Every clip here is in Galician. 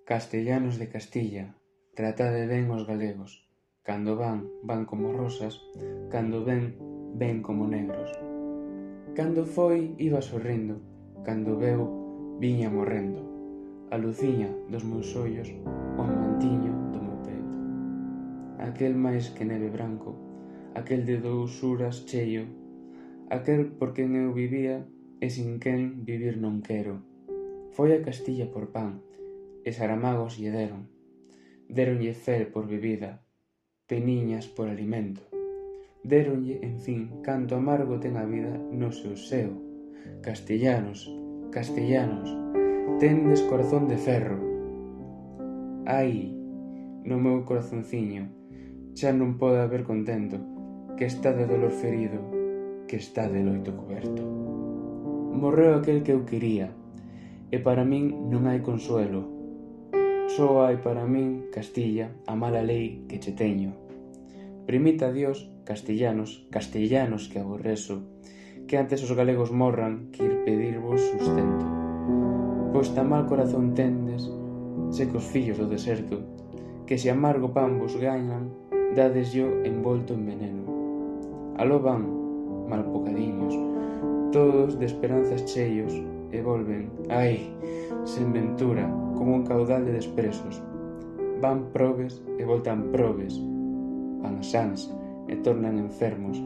Castellanos de Castilla, tratade ben os galegos. Cando van, van como rosas; cando ven, ven como negros. Cando foi, iba sorrindo; cando veu, viña morrendo. A luciña dos meus ollos, o mantiño do meu peito. Aquel máis que neve branco, aquel de dousuras cheio, aquel por quen eu vivía e sin quen vivir non quero. Foi a Castilla por pan, e Saramagos lle deron. Déronlle fel por bebida, peniñas por alimento. Déronlle, en fin, canto amargo ten a vida no seu seo. Castellanos, castellanos, tendes corazón de ferro. Ai, no meu corazonciño xa non pode haber contento, que está de dolor ferido, que está de loito coberto. Morreu aquel que eu quería, e para min non hai consuelo. Só hai para min, Castilla, a mala lei que che teño. Primita a Dios, castellanos, castellanos que aborrezo, que antes os galegos morran que ir pedirvos sustento. Pois tan mal corazón tendes, secos fillos do deserto, que se amargo pan vos gañan, dadesyo envolto en veneno. Aló van, mal bocadiños, todos de esperanzas cheios, e volven, ai, sen ventura, como un caudal de despresos. Van probes e voltan probes, van sans e tornan enfermos.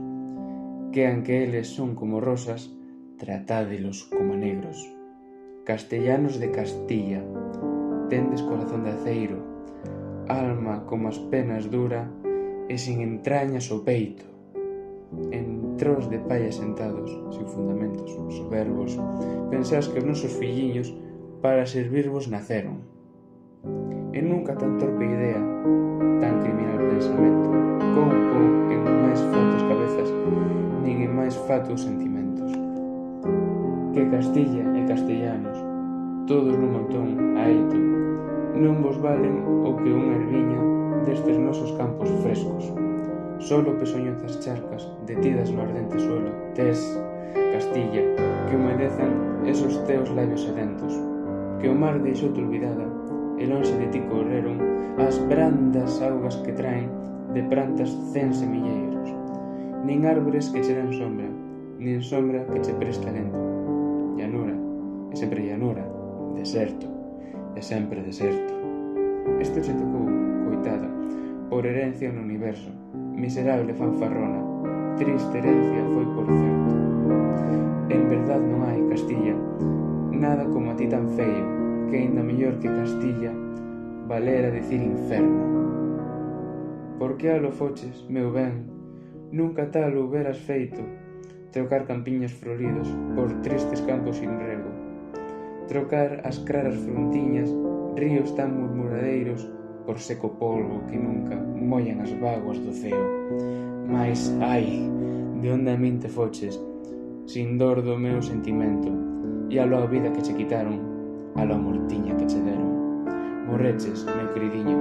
Quean que eles son como rosas, tratádelos como negros. Castellanos de Castilla, tendes corazón de aceiro, alma como as penas dura e sin entrañas o peito. En tros de palla sentados, sin fundamentos, soberbos, pensás que os nosos filliños para servirvos naceron. E nunca tan torpe idea, tan criminal pensamento, coupo en máis fatos cabezas, nin en máis fatos sentimentos. Que Castilla e castellanos, todos nun montón, aeito, non vos valen o que unha erviña destes nosos campos frescos. Solo pesoñozas charcas, detidas no ardente suelo, tes, Castilla, que humedezan esos teus labios sedentos, que o mar deixou-te olvidada, e lonxe de ti correron as brandas augas que traen de prantas 100 semilleiros. Nin árbores que che den sombra, nin sombra que che preste alento. Llanura, e sempre llanura, deserto, e sempre deserto. Isto che tocou, coitada, por herencia no universo, miserable fanfarrona, triste herencia foi por certo. En verdad non hai, Castilla, nada como a ti tan feio, que aínda mellor que Castilla valera dicir inferno. Por que alo foches, meu ben? Nunca tal houberas feito, trocar campiños floridos por tristes campos sin rego, trocar as claras frontiñas, ríos tan murmuradeiros, por seco polvo que nunca mollan as vaguas do ceo. Mais, ai, de onde a min te foches, sin dor do meu sentimento, e aló a vida que che quitaron, aló a mortiña que che deron. Morreches, meu queridiño,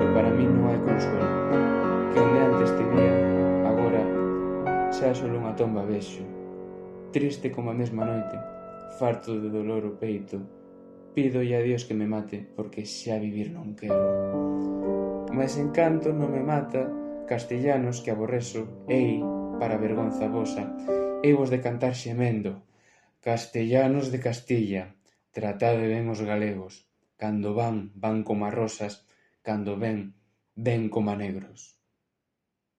e para min non hai consuelo, que onde antes te vía, agora xa solo unha tomba vexo. Triste como a mesma noite, farto de dolor o peito, pídolle a Dios que me mate, porque xa vivir non quero. Mas en canto non me mata, castellanos que aborrezo, ei, para vergonza vosa, ei vos de cantar xemendo. Castellanos de Castilla, tratade ben os galegos. Cando van, van como a rosas; cando ven, ven como a negros.